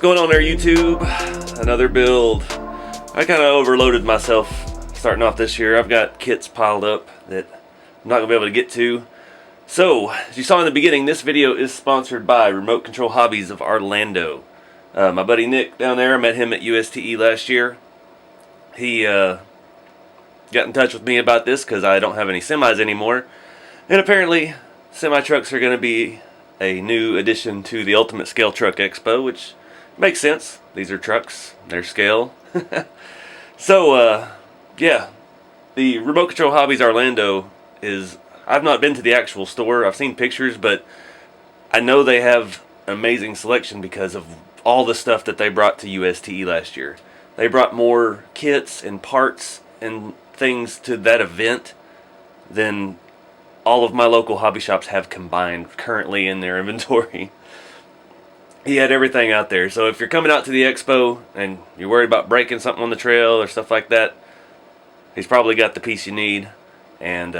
going on there, YouTube? Another build. I kind of overloaded myself starting off this year. I've got kits piled up that I'm not going to be able to get to. So, as you saw in the beginning, this video is sponsored by Remote Control Hobbies of Orlando. My buddy Nick down there, I met him at USTE last year. He got in touch with me about this because I don't have any semis anymore. And apparently, semi-trucks are going to be a new addition to the Ultimate Scale Truck Expo, which makes sense. These are trucks, they're scale. So, yeah, the Remote Control Hobbies Orlando is, I've not been to the actual store, I've seen pictures, but I know they have amazing selection because of all the stuff that they brought to USTE last year. They brought more kits and parts and things to that event than all of my local hobby shops have combined currently in their inventory. He had everything out there. So if you're coming out to the expo and you're worried about breaking something on the trail or stuff like that, he's probably got the piece you need. And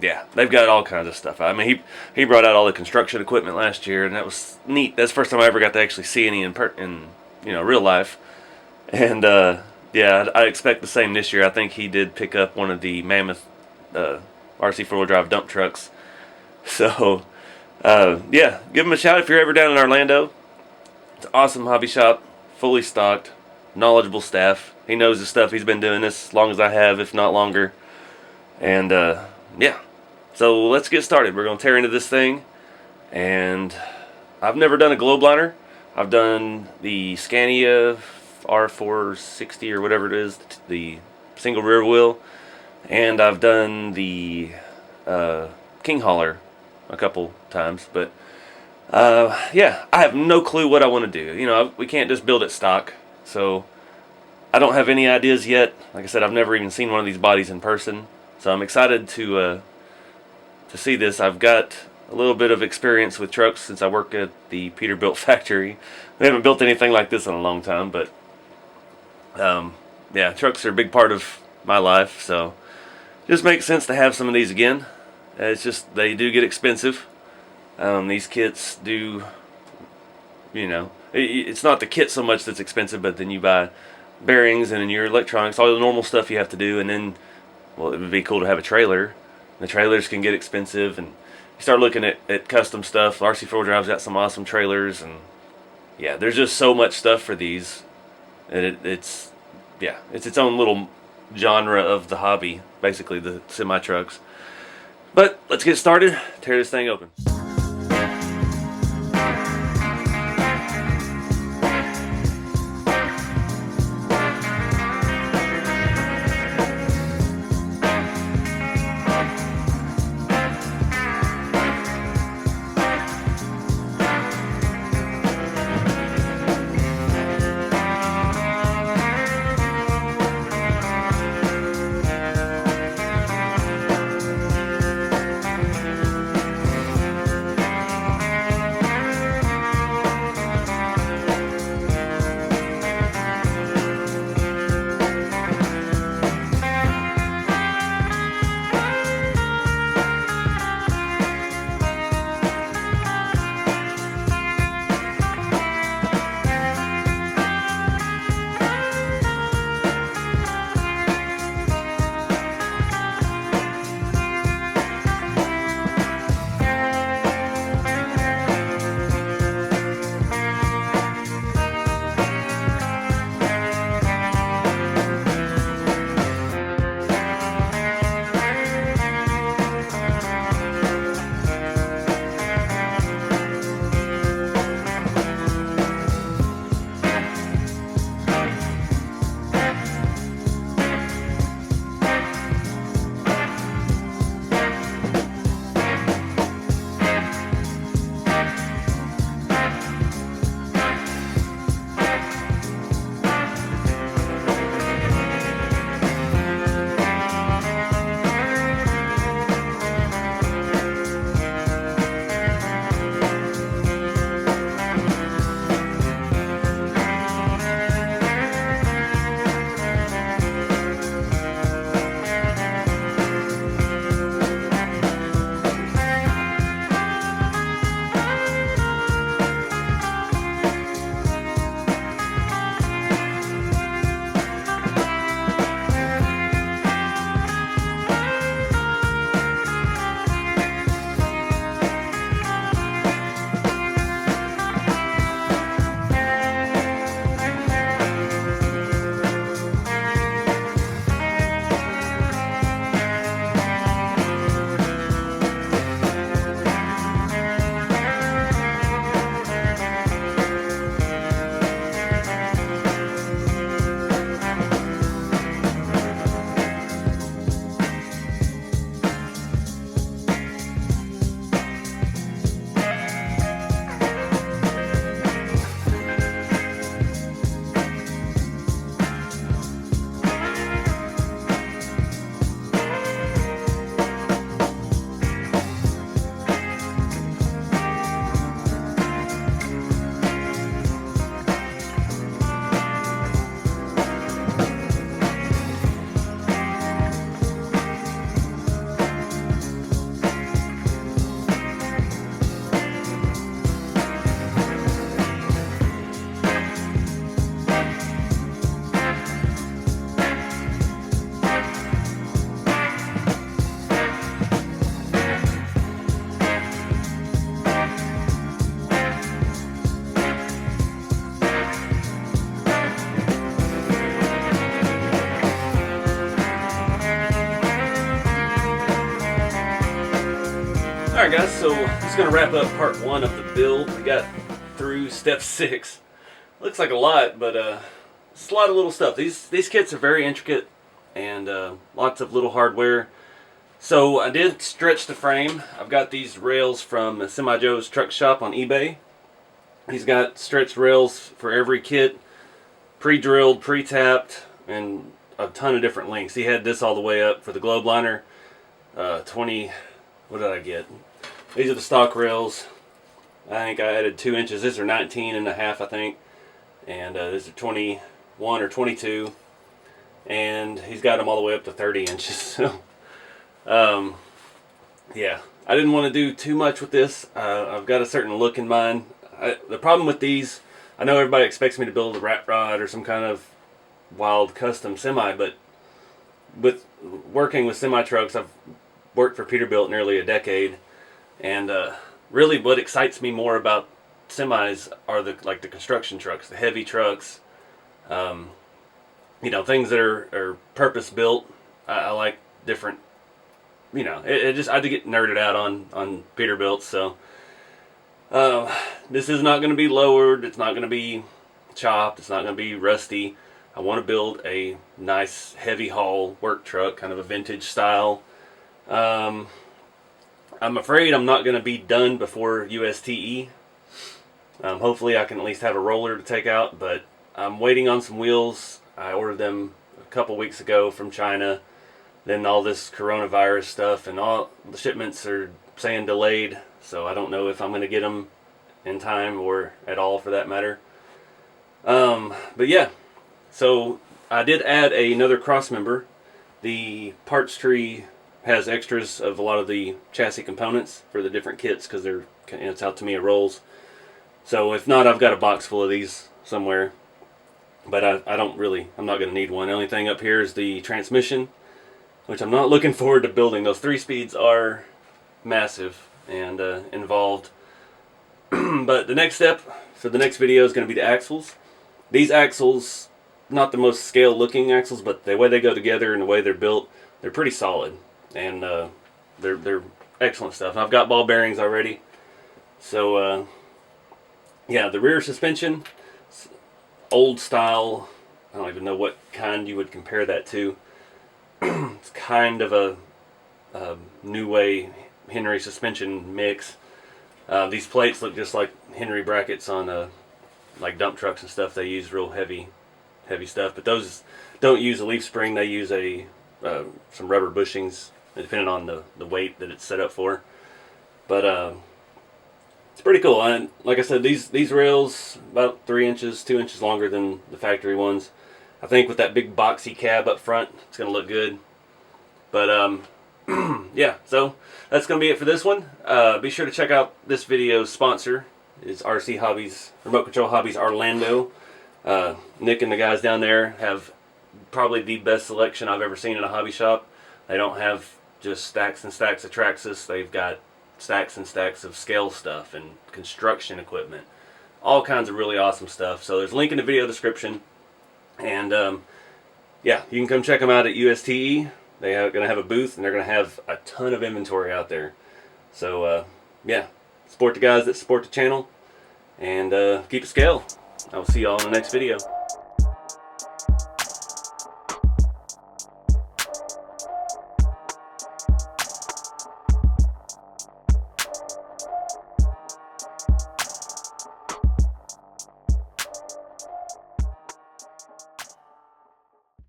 yeah, they've got all kinds of stuff. I mean, he brought out all the construction equipment last year, and that was neat. That's the first time I ever got to actually see any in real life. And yeah, I expect the same this year. I think he did pick up one of the Mammoth RC four-wheel drive dump trucks. So yeah, give him a shout if you're ever down in Orlando. It's an awesome hobby shop, fully stocked, knowledgeable staff. He knows his stuff. He's been doing this as long as I have, if not longer. And yeah, so let's get started. We're going to tear into this thing. And I've never done a globe liner. I've done the Scania R460 or whatever it is, the single rear wheel. And I've done the King Hauler a couple times, but yeah, I have no clue what I want to do. You know, we can't just build it stock, so I don't have any ideas yet. Like I said, I've never even seen one of these bodies in person, so I'm excited to see this. I've got a little bit of experience with trucks since I work at the Peterbilt factory. We haven't built anything like this in a long time, but yeah, trucks are a big part of my life, so it just makes sense to have some of these again. It's just, they do get expensive. These kits do, you know, it's not the kit so much that's expensive, but then you buy bearings and your electronics, all the normal stuff you have to do, and then, well, it would be cool to have a trailer. The trailers can get expensive, and you start looking at custom stuff. RC4 Drive's got some awesome trailers, and yeah, there's just so much stuff for these. And it's its own little genre of the hobby, basically, the semi-trucks. But let's get started, tear this thing open. Alright guys, so just going to wrap up part 1 of the build. We got through step 6. Looks like a lot, but it's a lot of little stuff. These kits are very intricate and lots of little hardware. So I did stretch the frame. I've got these rails from Semi Joe's truck shop on eBay. He's got stretched rails for every kit, pre-drilled, pre-tapped, and a ton of different lengths. He had this all the way up for the globe liner. 20, what did I get? These are the stock rails. I think I added 2 inches. These are 19 and a half, I think. And these are 21 or 22. And he's got them all the way up to 30 inches. So, yeah, I didn't want to do too much with this. I've got a certain look in mind. The problem with these, I know everybody expects me to build a rat rod or some kind of wild custom semi, but with working with semi trucks, I've worked for Peterbilt nearly a decade, and really what excites me more about semis are the construction trucks, the heavy trucks, you know, things that are purpose built. I like different, you know, I get nerded out on Peterbilt. So this is not going to be lowered, it's not going to be chopped, it's not going to be rusty. I want to build a nice heavy haul work truck, kind of a vintage style. I'm afraid I'm not going to be done before USTE. Hopefully I can at least have a roller to take out, but I'm waiting on some wheels. I ordered them a couple weeks ago from China. Then all this coronavirus stuff and all the shipments are saying delayed, so I don't know if I'm going to get them in time or at all for that matter. But yeah, so I did add another cross member. The parts tree has extras of a lot of the chassis components for the different kits because it's how Tamiya rolls. So if not, I've got a box full of these somewhere. But I'm not going to need one. The only thing up here is the transmission, which I'm not looking forward to building. Those 3-speeds are massive and involved. But the next step for the next video is going to be the axles. These axles, not the most scale looking axles, but the way they go together and the way they're built, they're pretty solid. And they're excellent stuff. And I've got ball bearings already. So yeah, the rear suspension, old style. I don't even know what kind you would compare that to. It's kind of a new way Henry suspension mix. These plates look just like Henry brackets on like dump trucks and stuff. They use real heavy stuff, but those don't use a leaf spring. They use some rubber bushings, depending on the weight that it's set up for. But it's pretty cool. And like I said, these rails about 3 inches, 2 inches longer than the factory ones. I think with that big boxy cab up front, it's going to look good. But yeah, so that's going to be it for this one. Be sure to check out this video's sponsor. It's RC Hobbies, Remote Control Hobbies Orlando. Nick and the guys down there have probably the best selection I've ever seen in a hobby shop. They don't have just stacks and stacks of Traxxas. They've got stacks and stacks of scale stuff and construction equipment. All kinds of really awesome stuff. So there's a link in the video description. And yeah, you can come check them out at USTE. They're going to have a booth and they're going to have a ton of inventory out there. So yeah, support the guys that support the channel and keep it scale. I will see you all in the next video.